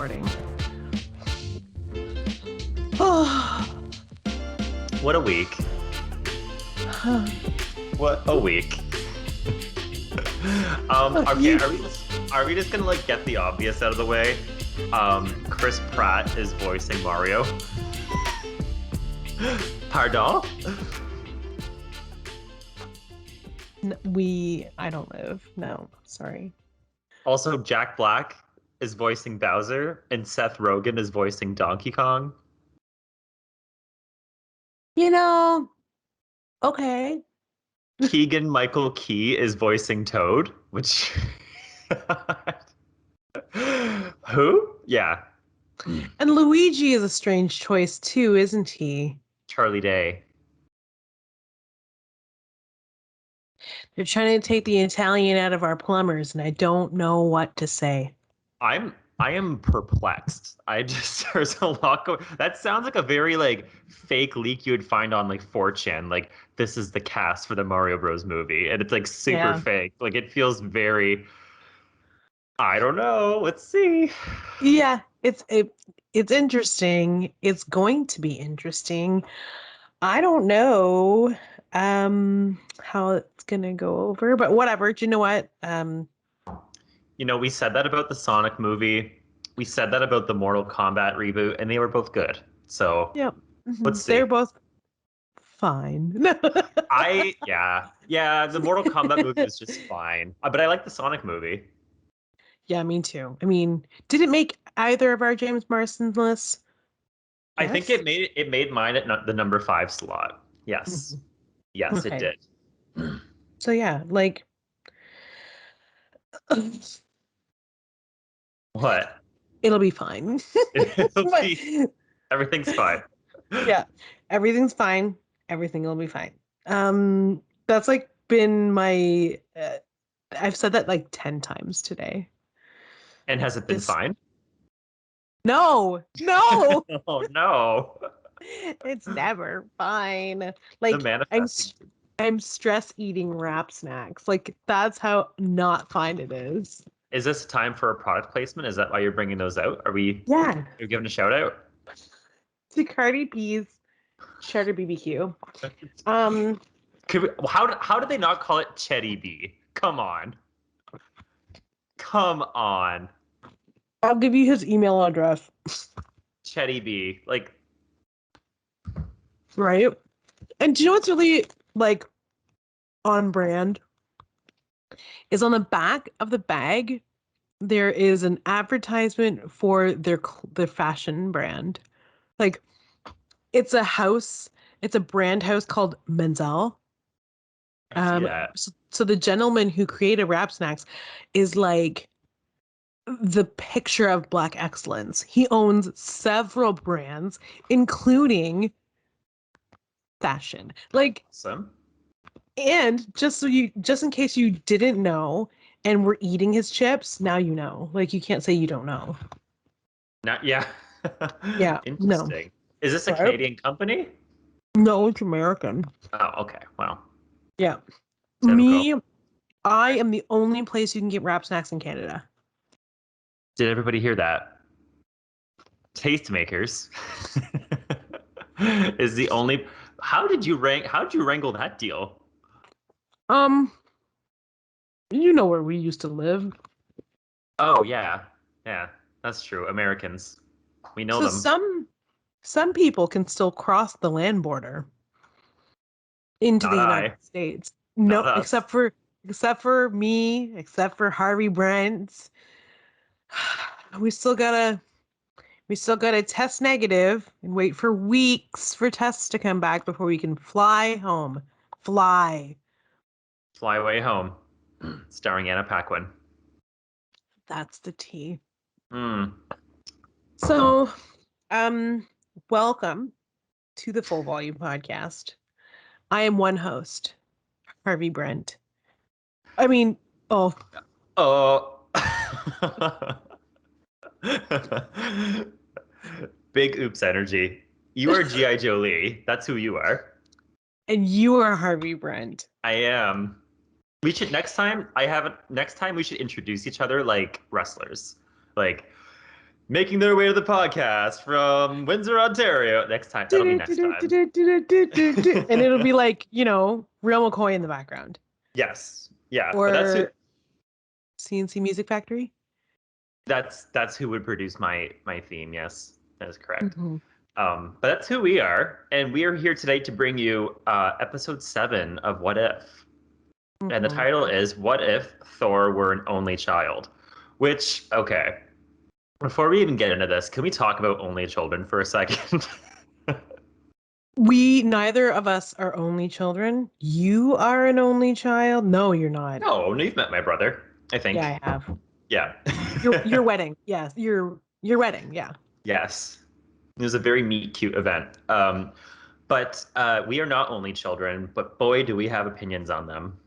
recording. Oh. What a week. What a week. Okay, are we just gonna like get the obvious out of the way? Chris Pratt is voicing Mario. Pardon? I don't live. No, sorry. Also, Jack Black is voicing Bowser, and Seth Rogen is voicing Donkey Kong. You know, okay. Keegan-Michael Key is voicing Toad, which... Who? Yeah. And Luigi is a strange choice too, isn't he? Charlie Day. They're trying to take the Italian out of our plumbers, and I don't know what to say. I am perplexed. There's a lot going. That sounds like a very like fake leak you would find on like 4chan. Like this is the cast for the Mario Bros movie, and it's like super fake. Like it feels very. I don't know. Let's see. Yeah, it's interesting. It's going to be interesting. I don't know how it's gonna go over, but whatever. Do you know what? We said that about the Sonic movie. We said that about the Mortal Kombat reboot, and they were both good. So Yeah, let's see. They're both fine. Yeah. The Mortal Kombat movie was just fine, but I like the Sonic movie. Yeah, me too. I mean, did it make either of our James Marsden lists? Yes? I think it made mine at the number 5 slot. Yes. Yes, okay. It did. So yeah, like what? It'll be fine. Everything's fine. Yeah, everything's fine. Everything will be fine. That's like been my. I've said that like 10 times today. And has it been fine? No. Oh no. It's never fine. Like I'm stress eating wrap snacks. Like that's how not fine it is. Is this time for a product placement? Is that why you're bringing those out? Are we? Yeah. You're giving a shout out to Cardi B's Cheddar BBQ. How did they not call it Chetty B? Come on. I'll give you his email address. Chetty B, like. Right. And do you know what's really like on brand? Is on the back of the bag, there is an advertisement for their fashion brand. Like it's a brand house called Menzel. So the gentleman who created Wrap Snacks is like the picture of Black excellence. He owns several brands, including fashion. Like awesome. And just in case you didn't know and were eating his chips, now you know. Like you can't say you don't know. Yeah. Interesting. No. Is this a Canadian company? No, it's American. Oh, okay. Wow. Yeah. I am the only place you can get wrap snacks in Canada. Did everybody hear that? Tastemakers is the only. How did you wrangle that deal? You know where we used to live. Oh yeah, that's true. Americans, we know them. Some people can still cross the land border into the United States. No, except for me, except for Harvey, Brent. We still gotta test negative and wait for weeks for tests to come back before we can fly home. Fly away home. Starring Anna Paquin. That's the tea. Mm. So, welcome to the Full Volume Podcast. I am one host, Harvey Brent. I mean, Big oops energy. You are G.I. Jolie. That's who you are. And you are Harvey Brent. I am. We should next time we should introduce each other like wrestlers. Like making their way to the podcast from Windsor, Ontario. Next time. That'll be next time. And it'll be like, Real McCoy in the background. Yes. Yeah. Or but that's who, CNC Music Factory. that's who would produce my theme. Yes, that is correct. Mm-hmm. But that's who we are, and we are here today to bring you episode 7 of What If, and the title is "What If Thor Were an Only Child?" Which, okay, before we even get into this, can we talk about only children for a second? Neither of us are only children. You are an only child. No, you're not. No, you've met my brother, I think. Yeah, I have. Yeah. Your wedding. Yes, your wedding. Yeah. Yes. It was a very meet cute event. But we are not only children, but boy, do we have opinions on them.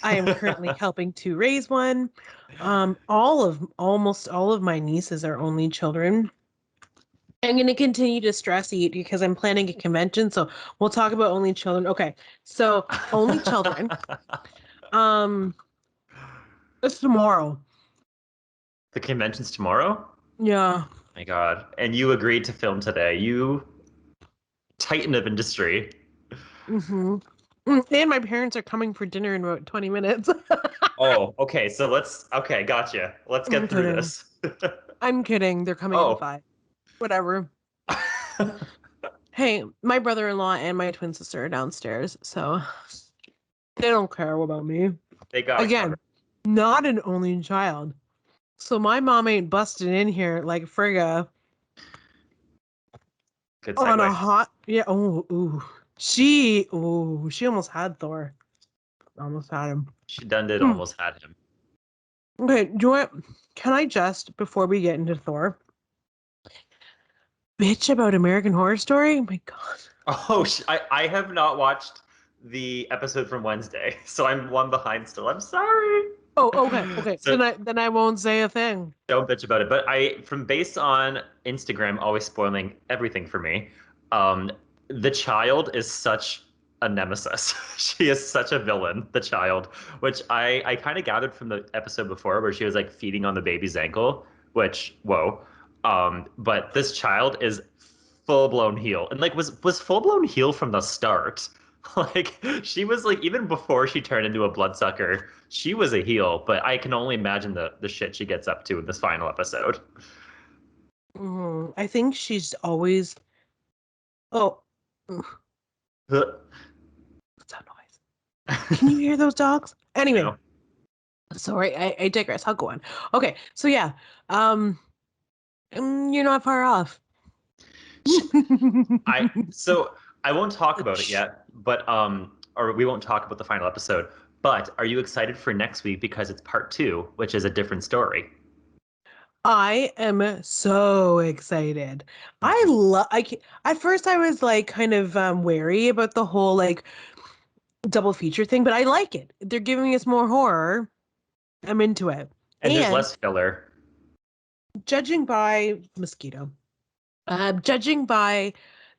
I am currently helping to raise one. Almost all of my nieces are only children. I'm going to continue to stress eat because I'm planning a convention, so we'll talk about only children. Okay, so only children. It's tomorrow. The convention's tomorrow? Yeah. Oh my God. And you agreed to film today. You titan of industry. Mm-hmm. And my parents are coming for dinner in about 20 minutes. Oh, okay. So gotcha. Let's get through this. I'm kidding. They're coming in 5. Whatever. Hey, my brother-in-law and my twin sister are downstairs, so they don't care about me. They got again, not an only child. So my mom ain't busted in here like Frigga. Good on segue. a hot she almost had Thor. Almost had him. She done did almost had him. Okay, can I just, before we get into Thor, bitch about American Horror Story? Oh my God. Oh, I have not watched the episode from Wednesday, so I'm one behind still. I'm sorry. Oh, okay. So, then I won't say a thing. Don't bitch about it. But based on Instagram always spoiling everything for me, the child is such a nemesis. She is such a villain, the child, which I kind of gathered from the episode before where she was like feeding on the baby's ankle, which, whoa. But this child is full blown heel, and like was full blown heel from the start. Like she was like, even before she turned into a bloodsucker, she was a heel, but I can only imagine the shit she gets up to in this final episode. I think she's always what's that noise? Can you hear those dogs? Anyway, no. Sorry, I digress. I'll go on. Okay, so yeah, you're not far off. I won't talk about it yet, but or we won't talk about the final episode. But are you excited for next week because it's part 2, which is a different story? I am so excited. At first I was like kind of wary about the whole like double feature thing, but I like it. They're giving us more horror. I'm into it. And there's less filler. Judging by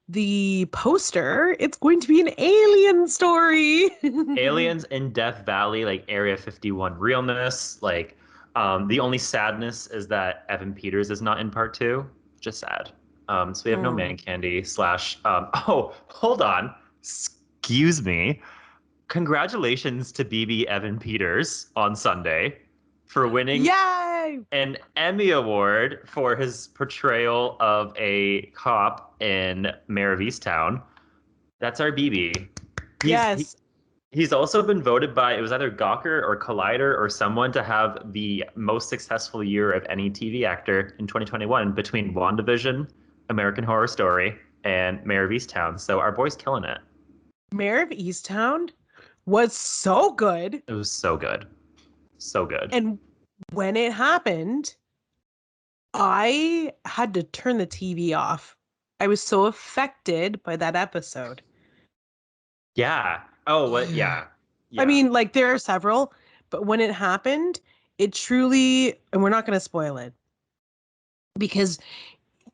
the poster, it's going to be an alien story. Aliens in Death Valley, like Area 51 realness. Like, the only sadness is that Evan Peters is not in part 2. Just sad. So we have no man candy / oh, hold on. Excuse me. Congratulations to BB Evan Peters on Sunday for winning an Emmy Award for his portrayal of a cop in Mayor of Easttown. That's our BB. He's also been voted by, it was either Gawker or Collider or someone, to have the most successful year of any TV actor in 2021 between WandaVision, American Horror Story, and Mayor of Easttown. So our boy's killing it. Mayor of Easttown was so good. It was so good. So good. And when it happened, I had to turn the TV off. I was so affected by that episode. Yeah. Oh, what? Yeah. I mean, like, there are several, but when it happened, it truly, and we're not going to spoil it, because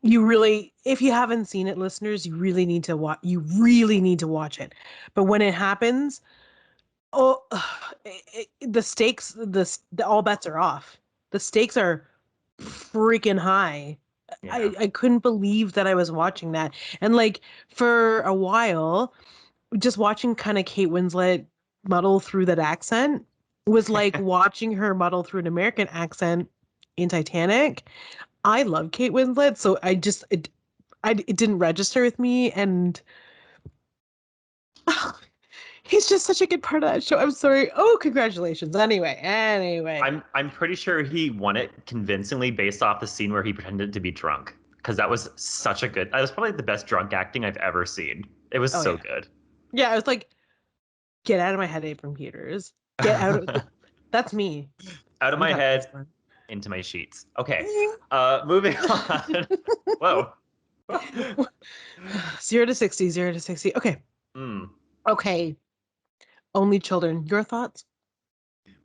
you really, if you haven't seen it, listeners, you really need to watch it. But when it happens, the stakes, all bets are off. The stakes are freaking high. Yeah. I couldn't believe that I was watching that. And like for a while, just watching kind of Kate Winslet muddle through that accent was like watching her muddle through an American accent in Titanic. I love Kate Winslet, so it didn't register with me, and he's just such a good part of that show. I'm sorry. Oh, congratulations. Anyway. I'm pretty sure he won it convincingly based off the scene where he pretended to be drunk. Because that was such a good. That was probably the best drunk acting I've ever seen. It was Oh so yeah. good. Yeah, I was like, get out of my head, Abram Peters. Get out of that's me. Out of my Sometimes head, it's fun. into my sheets. Okay. Moving on. Whoa. 0 to 60, 0 to 60. Okay. Mm. Okay. Only children. Your thoughts?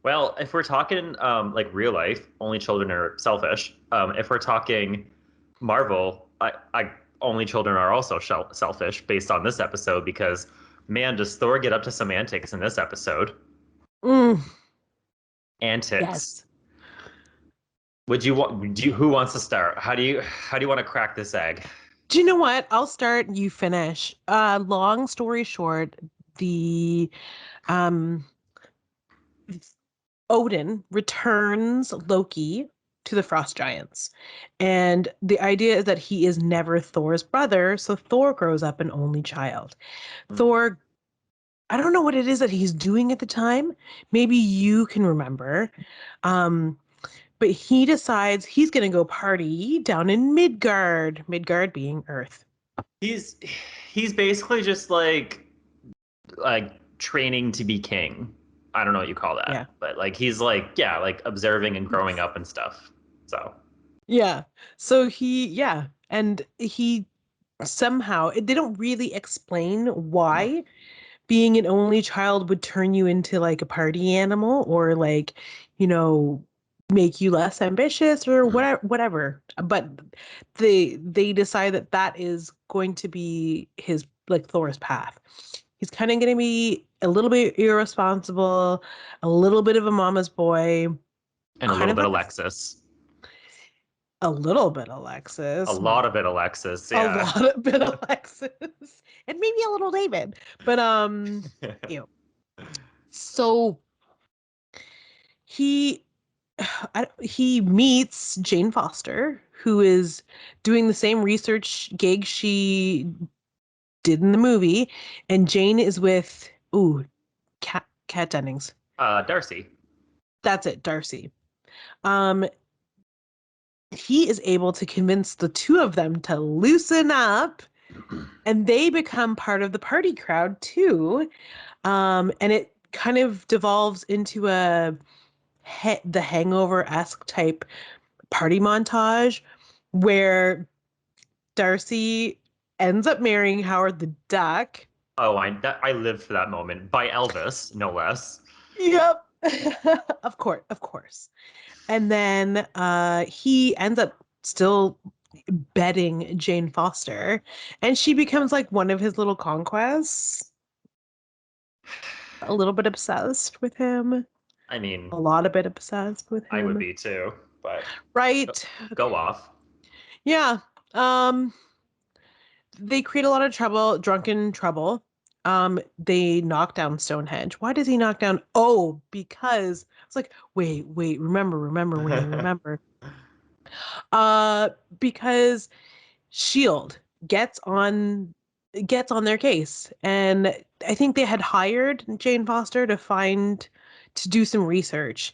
Well, if we're talking like real life, only children are selfish. If we're talking Marvel, only children are also selfish based on this episode because man, does Thor get up to some antics in this episode? Mm, Antics. yes. Would you want? Who wants to start? How do you want to crack this egg? Do you know what? I'll start, you finish. Long story short, the um Odin returns Loki to the Frost Giants. And the idea is that he is never Thor's brother, so Thor grows up an only child. Mm. Thor, I don't know what it is that he's doing at the time. Maybe you can remember. Um, but he decides he's going to go party down in Midgard, Midgard being Earth. He's he's basically just like training to be king. I don't know what you call that, Yeah. but like he's like yeah, like observing and growing up and stuff. So Yeah. So yeah. And he somehow, they don't really explain why being an only child would turn you into like a party animal or like, you know, make you less ambitious or whatever. But they decide that that is going to be his like Thor's path. He's kind of going to be a little bit irresponsible, a little bit of a mama's boy, and a kind little of bit like Alexis, a little bit a Alexis, lot of it Alexis. a Yeah. lot of bit Alexis, and maybe a little David. But you so he he meets Jane Foster, who is doing the same research gig she did in the movie, and Jane is with Cat Dennings. Darcy. That's it, Darcy. Um, he is able to convince the two of them to loosen up, and they become part of the party crowd too. And it kind of devolves into the Hangover-esque type party montage where Darcy ends up marrying Howard the Duck. Oh, I lived for that moment by Elvis, no less. Yep. Of course, of course. And then he ends up still betting Jane Foster, and she becomes like one of his little conquests. A little bit obsessed with him. I mean, A lot of bit obsessed with I would him. be too, but Right. go off. Yeah. They create a lot of trouble, drunken trouble. They knock down Stonehenge. Why does he knock down? Oh, because it's like, wait, remember, Wayne, remember. Uh, because Shield gets on gets on their case, and I think they had hired Jane Foster to do some research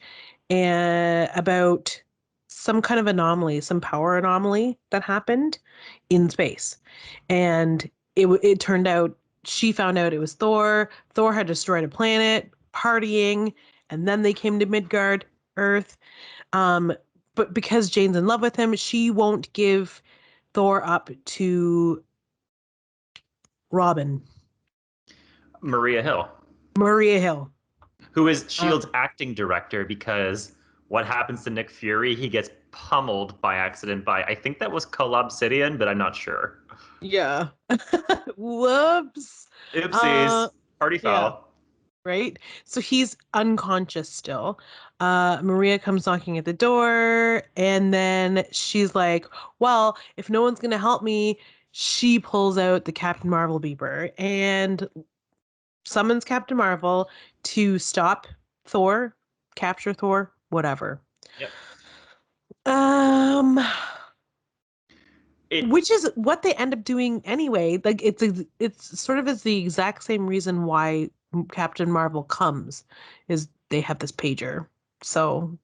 and about some kind of anomaly, some power anomaly that happened in space. And it turned out she found out it was Thor. Thor had destroyed a planet, partying, and then they came to Midgard, Earth. Um, but because Jane's in love with him, she won't give Thor up to Robin, Maria Hill, Maria Hill. who is Uh, Shield's acting director, because what happens to Nick Fury? He gets pummeled by accident by I think that was Cull Obsidian, but I'm not sure. yeah. Whoops. Uh, Oopsies, party yeah. foul. right? So he's unconscious still. Maria comes knocking at the door, and then she's like, well, if no one's gonna help me, she pulls out the Captain Marvel beeper and summons Captain Marvel to stop Thor, capture Thor, whatever. Yep. Um, It which is what they end up doing anyway. Like it's sort of is the exact same reason why Captain Marvel comes, is they have this pager. So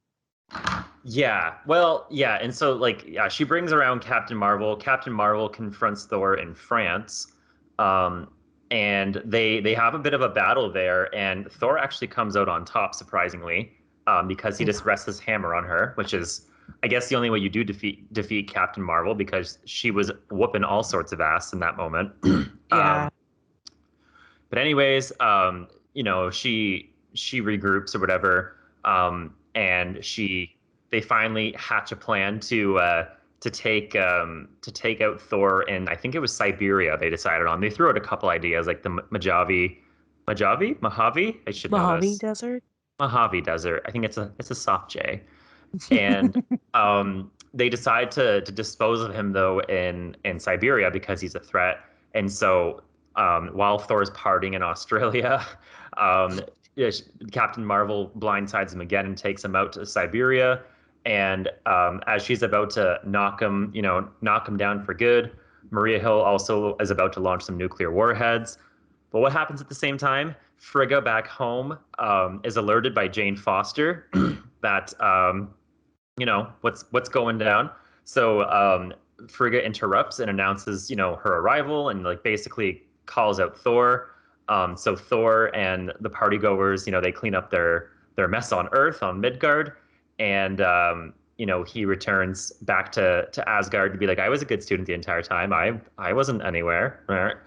Yeah. Well, yeah, and so like yeah, she brings around Captain Marvel. Captain Marvel confronts Thor in France. Um and they have a bit of a battle there, and Thor actually comes out on top, surprisingly, because he just rests his hammer on her, which is I guess the only way you do defeat Captain Marvel, because she was whooping all sorts of ass in that moment. yeah. But anyways, she regroups or whatever, and they finally hatch a plan to take out Thor in, I think it was Siberia. They decided on. They threw out a couple ideas like the Mojave. I should know Mojave this. Desert. Mojave Desert. I think it's a soft J. And they decide to dispose of him though in Siberia because he's a threat. And so while Thor's partying in Australia, um, Captain Marvel blindsides him again and takes him out to Siberia. And as she's about to knock him down for good, Maria Hill also is about to launch some nuclear warheads. But what happens at the same time? Frigga back home is alerted by Jane Foster that what's going down. So Frigga interrupts and announces her arrival, and like basically calls out Thor. So Thor and the party goers, they clean up their mess on Earth, on Midgard, and he returns back to Asgard to be like, I was a good student the entire time. I wasn't anywhere.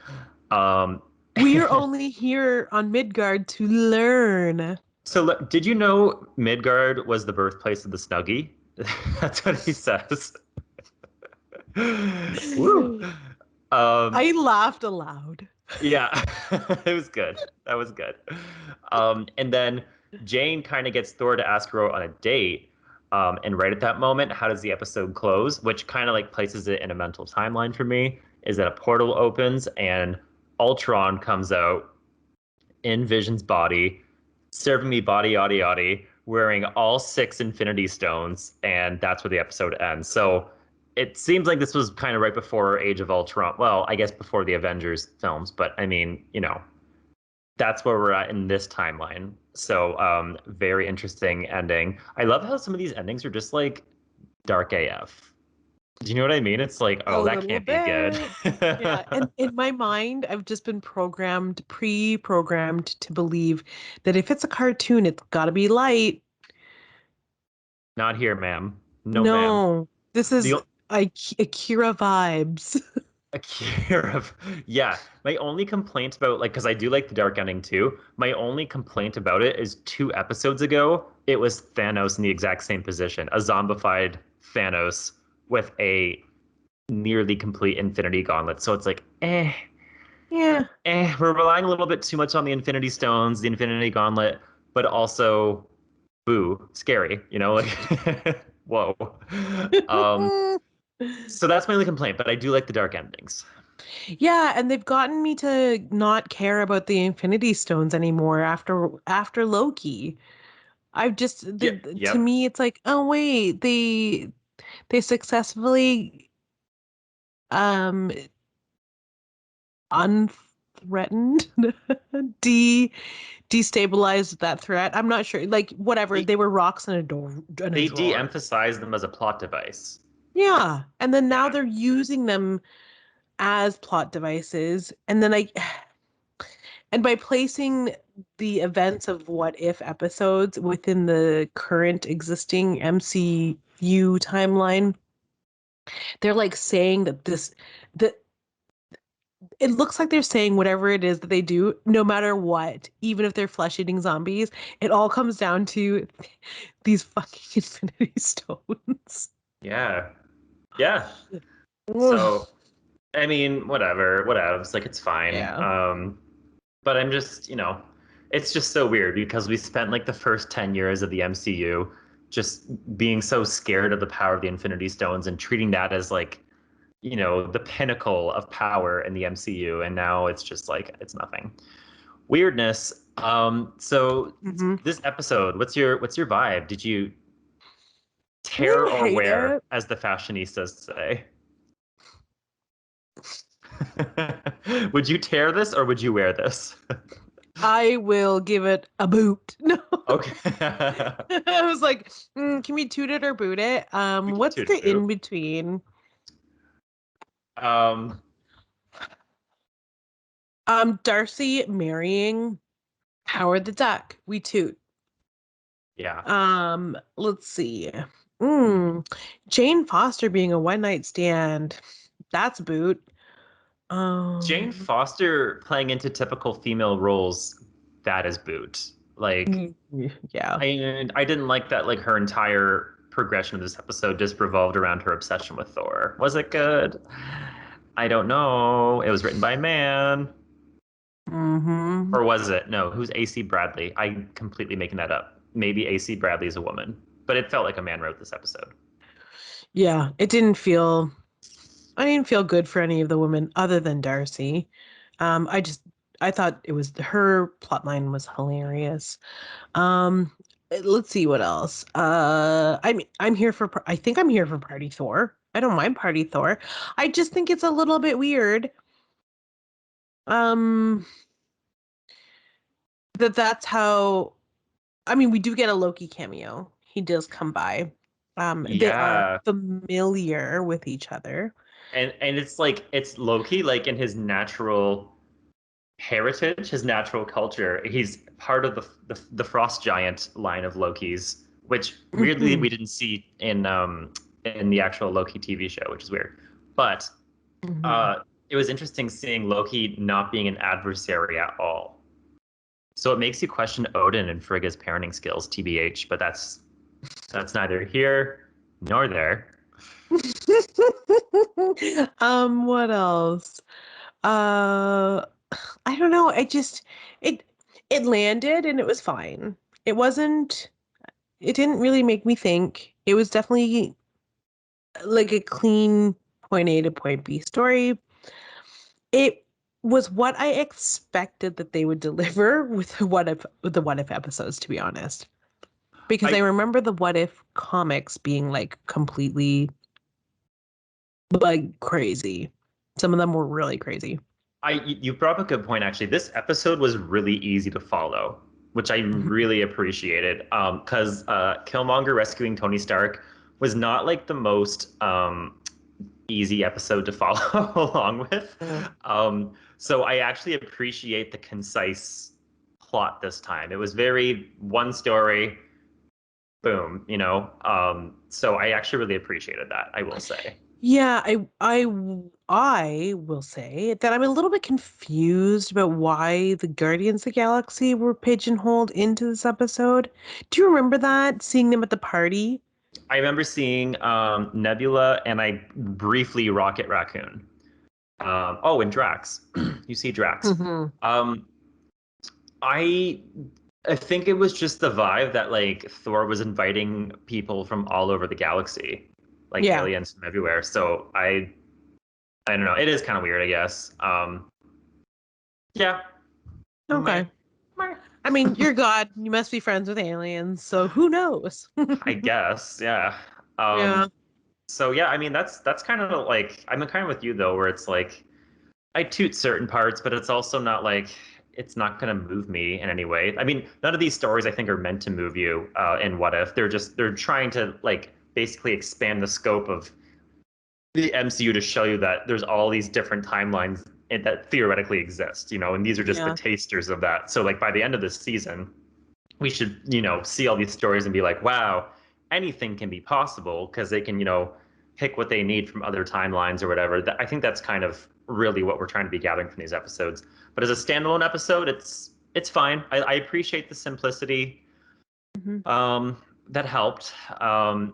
Um, We're only here on Midgard to learn. So, did you know Midgard was the birthplace of the Snuggie? That's what he says. Woo. I laughed aloud. Yeah, it was good. That was good. And then Jane kind of gets Thor to ask her out on a date. And right at that moment, how does the episode close? Which kind of like places it in a mental timeline for me, is that a portal opens and Ultron comes out in Vision's body, serving me body yaddy yaddy, wearing all 6 Infinity Stones, and that's where the episode ends. So it seems like this was kind of right before Age of Ultron. Well, I guess before the Avengers films, but I mean, that's where we're at in this timeline. So very interesting ending. I love how some of these endings are just like dark AF. Do you know what I mean? It's like, A oh, that little can't be good. bit. Yeah. And in my mind, I've just been pre-programmed to believe that if it's a cartoon, it's got to be light. Not here, ma'am. No, ma'am. No, this is The Akira vibes. Akira. Yeah. My only complaint about, like, because I do like the dark ending too. My only complaint about it is 2 episodes ago, it was Thanos in the exact same position, a zombified Thanos with a nearly complete Infinity Gauntlet. So it's like, Yeah. we're relying a little bit too much on the Infinity Stones, the Infinity Gauntlet, but also, boo, scary. Like, whoa. Um, so that's my only complaint, but I do like the dark endings. Yeah, and they've gotten me to not care about the Infinity Stones anymore after Loki. I've just Yeah, to yep. me it's like, oh wait, they successfully um unthreatened destabilized that threat. I'm not sure. Like whatever, They they were rocks in a they drawer. de-emphasize them as a plot device. Yeah, and then now Yeah. they're using them as plot devices, and then and by placing the events of what if episodes within the current existing MCU timeline, they're like saying that it looks like they're saying whatever it is that they do, no matter what, even if they're flesh-eating zombies, it all comes down to these fucking Infinity Stones. Yeah. Yeah. Ugh. So, I mean, whatever, whatevs, like it's fine. Yeah. But I'm just, It's just so weird because we spent like the first 10 years of the MCU just being so scared of the power of the Infinity Stones and treating that as like, the pinnacle of power in the MCU. And now it's just like, it's nothing. Weirdness. So Hmm. this episode, what's your vibe? Did you I tear didn't or hate wear, it. as the fashionistas say? Would you tear this or would you wear this? I will give it a boot. No. Okay. I was like, can we toot it or boot it? We can What's toot a the boot. in between? Um, Darcy marrying Howard the Duck. We toot. yeah. Let's see. Mm, Jane Foster being a one night stand. That's a boot. Jane Um, Foster playing into typical female roles, that is boot. Like, yeah. I didn't like that, like, her entire progression of this episode just revolved around her obsession with Thor. Was it good? I don't know. It was written by a man. Mm-hmm. Or was it? No, who's AC Bradley? I'm completely making that up. Maybe AC Bradley is a woman, but it felt like a man wrote this episode. Yeah, I didn't feel good for any of the women other than Darcy. I just I thought it was her plotline was hilarious. Um, let's see what else. I'm here for I think I'm here for Party Thor. I don't mind Party Thor. I just think it's a little bit weird. Um, that's how I mean we do get a Loki cameo. He does come by. They are Yeah, familiar with each other. and it's like it's Loki, like in his natural heritage, his natural culture. He's part of the frost giant line of Lokis, which weirdly Hmm. we didn't see in the actual Loki TV show, which is weird. But Hmm. uh, it was interesting seeing Loki not being an adversary at all. So it makes you question Odin and Frigga's parenting skills, TBH. But that's neither here nor there. What else? Uh, I don't know. It it landed and it was fine. It wasn't, it didn't really make me think. It was definitely like a clean point A to point B story. It was what I expected that they would deliver with the what if episodes, to be honest. Because I I remember the what if comics being like completely like crazy. Some of them were really crazy. you brought up a good point actually. This episode was really easy to follow, which I Mhm. really appreciated. Because Killmonger rescuing Tony Stark was not like the most easy episode to follow along with. So I actually appreciate the concise plot this time. It was very one story, boom, So I actually really appreciated that, I will say. Yeah, I will say that I'm a little bit confused about why the Guardians of the Galaxy were pigeonholed into this episode. Do you remember that? Seeing them at the party? I remember seeing Nebula and I briefly Rocket Raccoon. Oh, and Drax. You see Drax. Hmm. Um, I I think it was just the vibe that like Thor was inviting people from all over the galaxy, like Yeah. aliens from everywhere. So I don't know. It is kind of weird, I guess. Yeah, meh, Okay. I mean, you're God. You must be friends with aliens, so who knows? I guess. Yeah. Yeah. So yeah, I mean that's kind of like I'm kind of with you though, where it's like I toot certain parts, but it's also not like it's not going to move me in any way. I mean, none of these stories I think are meant to move you in What If. They're trying to like basically expand the scope of the MCU to show you that there's all these different timelines that theoretically exist, and these are just the Yeah. tasters of that. So like by the end of this season, we should, see all these stories and be like, wow, anything can be possible because they can, pick what they need from other timelines or whatever. I think that's kind of really what we're trying to be gathering from these episodes. But as a standalone episode, it's fine. I appreciate the simplicity. Hmm. Um, that helped. I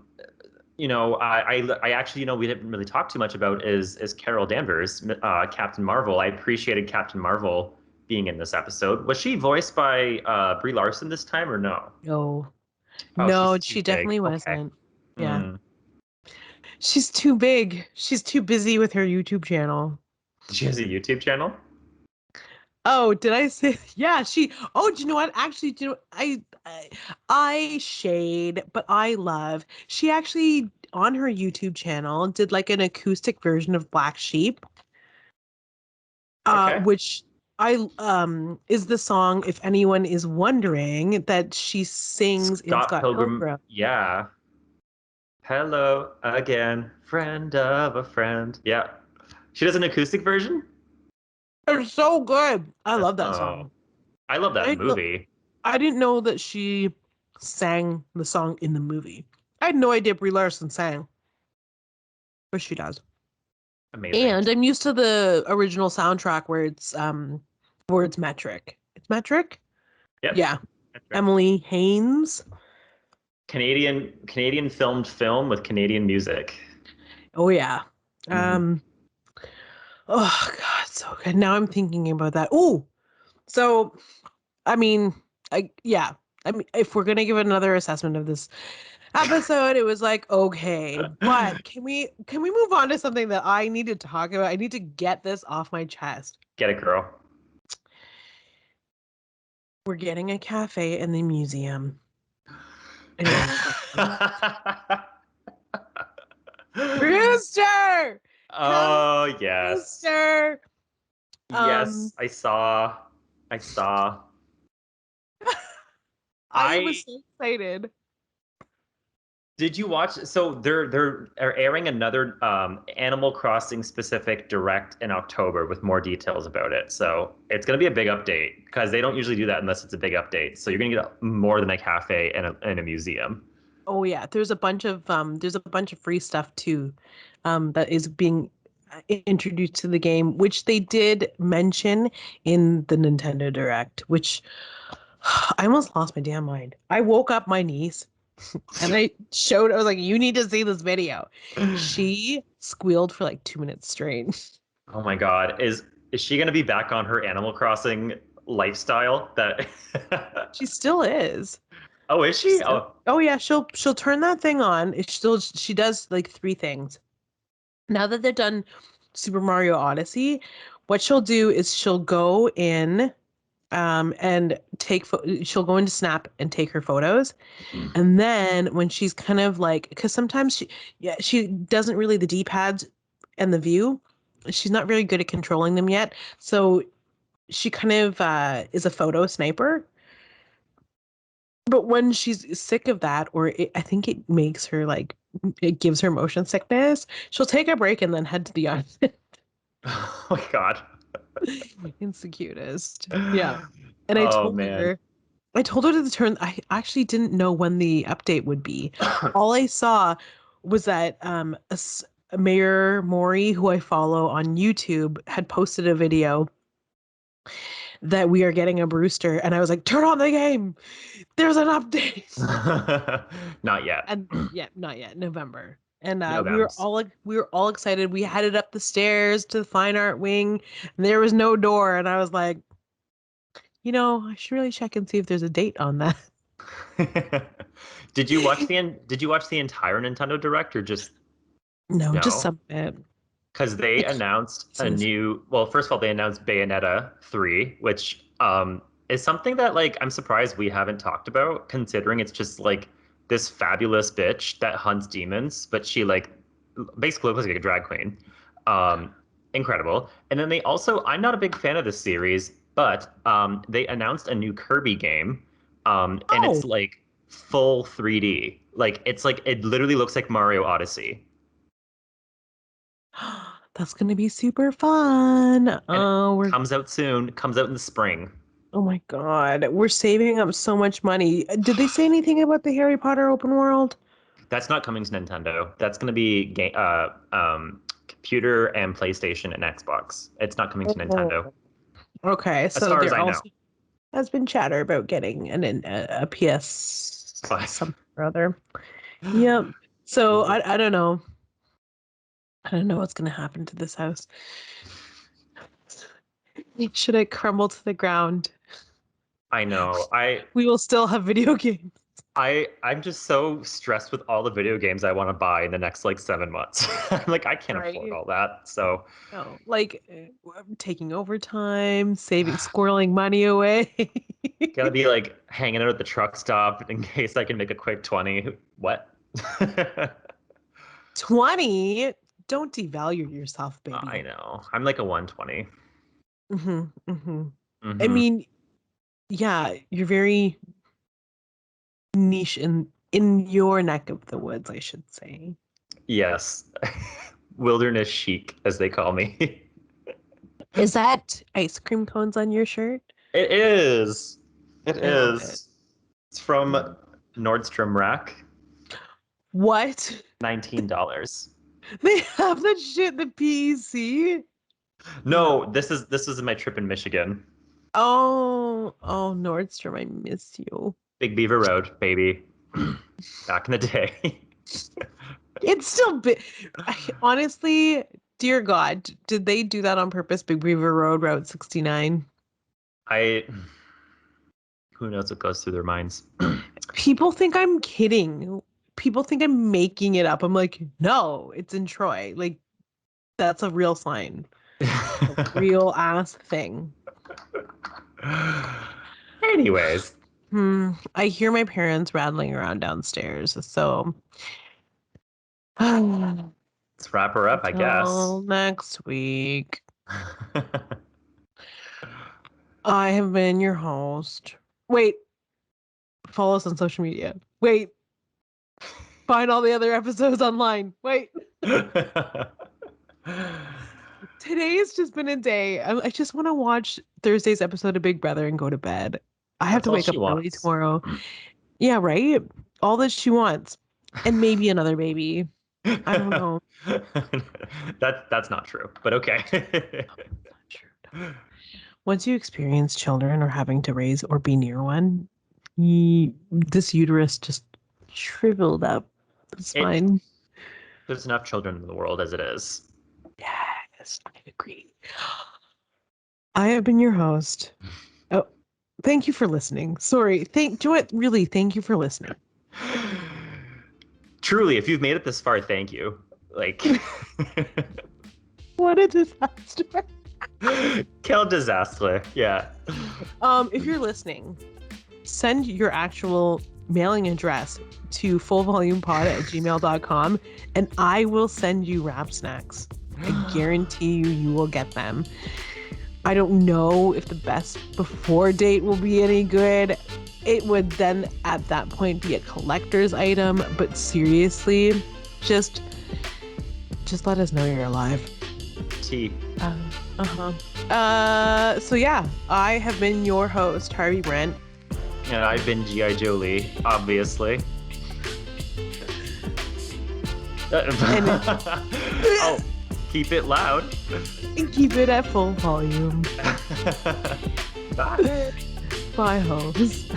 actually, we didn't really talk too much about is Carol Danvers, Captain Marvel. I appreciated Captain Marvel being in this episode. Was she voiced by Brie Larson this time or no? No. Oh, she's No, too she big. definitely Okay. wasn't. Yeah. She's too big. She's too busy with her YouTube channel. She has a YouTube channel? Oh, did I say? Yeah, she. Oh, do you know what? Actually, do you know, I shade, but I love. She actually on her YouTube channel did like an acoustic version of Black Sheep, Okay. which I is the song, if anyone is wondering, that she sings in Scott Scott Pilgrim. Pilgrim. Yeah. Hello again, friend of a friend. Yeah. She does an acoustic version? It's so good. I love that Oh, song. I love I that didn't know, movie. I didn't know that she sang the song in the movie. I had no idea Brie Larson sang, but she does. Amazing. And I'm used to the original soundtrack where it's metric. It's metric? Yep. Yeah. That's right. Emily Haynes. Canadian filmed film with Canadian music. Oh yeah. Mhm. Um oh god, so good. Now I'm thinking about that. Oh, so I mean, yeah. I mean, if we're gonna give another assessment of this episode, it was like okay, but can we move on to something that I need to talk about? I need to get this off my chest. Get it, girl. We're getting a cafe in the museum. And Rooster! Come, Oh, yes. Rooster! Um, Yes, I saw. I saw. I was I so excited. Did you watch? So they're are airing another Animal Crossing specific direct in October with more details about it. So it's gonna be a big update because they don't usually do that unless it's a big update. So you're gonna get more than a cafe and a museum. Oh yeah, there's a bunch of free stuff too, that is being introduced to the game, which they did mention in the Nintendo Direct, which I almost lost my damn mind. I woke up my niece and I was like, you need to see this video. She squealed for like 2 minutes straight. Oh my God, is she gonna be back on her Animal Crossing lifestyle? That She still is. Oh, is She she? still, Oh, oh yeah, she'll turn that thing on. She does like three things. Now that they're done Super Mario Odyssey, what she'll do is she'll go in and she'll go into Snap and take her photos. And then when she's kind of like, because sometimes she doesn't really the D-pads and the view, she's not very good at controlling them yet. So she kind of is a photo sniper. But when she's sick of that, I think it makes her like, it gives her motion sickness, she'll take a break and then head to the island. oh my God. It's the cutest. Yeah. And Oh man. I told her to turn, I actually didn't know when the update would be. All I saw was that Mayor Maury, who I follow on YouTube, had posted a video that we are getting a Brewster. And I was like, turn on the game. There's an update. Not yet. And yeah, not yet, November. And No bounds. we were all excited. We headed up the stairs to the fine art wing, and there was no door. And I was like, I should really check and see if there's a date on that. Did you watch the entire Nintendo Direct or just No, just no? some bit. Because they announced a Pieces. well, first of all, they announced Bayonetta 3, which is something that like I'm surprised we haven't talked about, considering it's just like this fabulous bitch that hunts demons, but she like basically looks like a drag queen. Incredible. And then they also, I'm not a big fan of this series, but they announced a new Kirby game, and Oh, it's like full 3D. Like it's like it literally looks like Mario Odyssey. that's gonna be super fun. And it Oh, comes out soon. Comes out in the spring. oh my God, we're saving up so much money. Did they say anything about the Harry Potter open world? That's not coming to Nintendo. That's going to be computer and PlayStation and Xbox. It's not coming to Nintendo, Oh. Okay, as so far as there I know. also has been chatter about getting a PS But something or other. Yep. So I don't know. I don't know what's gonna happen to this house. Should it crumble to the ground? I know. We will still have video games. I'm just so stressed with all the video games I want to buy in the next like 7 months. Like I can't afford all that. So no, like taking overtime, squirreling money away. gotta be like hanging out at the truck stop in case I can make a quick 20. What? 20? Don't devalue yourself, baby. I know. I'm like a 120. I mean, yeah, you're very niche in your neck of the woods, I should say. Yes. Wilderness chic, as they call me. Is that ice cream cones on your shirt? It is. It is. It's from Nordstrom Rack. What? $19. They have that shit in the PEC? No, this is my trip in Michigan. Oh, Nordstrom, I miss you. Big Beaver Road, baby. Back in the day. It's still big. Honestly, dear God, did they do that on purpose? Big Beaver Road, Route 69? Who knows what goes through their minds? People think I'm kidding. People think I'm making it up. I'm like, no, it's in Troy. Like, that's a real sign. A real ass thing. Anyways. I hear my parents rattling around downstairs, so let's wrap her up, I guess. Next week. I have been your host. Wait. Follow us on social media. Wait. Find all the other episodes online. Wait. Today has just been a day. I just want to watch Thursday's episode of Big Brother and go to bed. I have to wake up early tomorrow. Yeah, right? All that she wants. And maybe another baby. I don't know. That's not true, but okay. Not true. Once you experience children or having to raise or be near one, this uterus just shriveled up. It's fine. There's enough children in the world as it is. Yes, I agree. I have been your host. Oh, thank you for listening. Sorry. Thank you for listening. Truly, if you've made it this far, thank you. Like, what a disaster. Quel disaster. Yeah. If you're listening, send your actual mailing address to fullvolumepod@gmail.com and I will send you wrap snacks. I guarantee you will get them. I don't know if the best before date will be any good. It would then at that point be a collector's item, but seriously, just let us know you're alive. T. So yeah, I have been your host, Harvey Brent. And I've been G.I. Jolie, obviously. Oh, keep it loud. And keep it at full volume. Bye. Bye, host.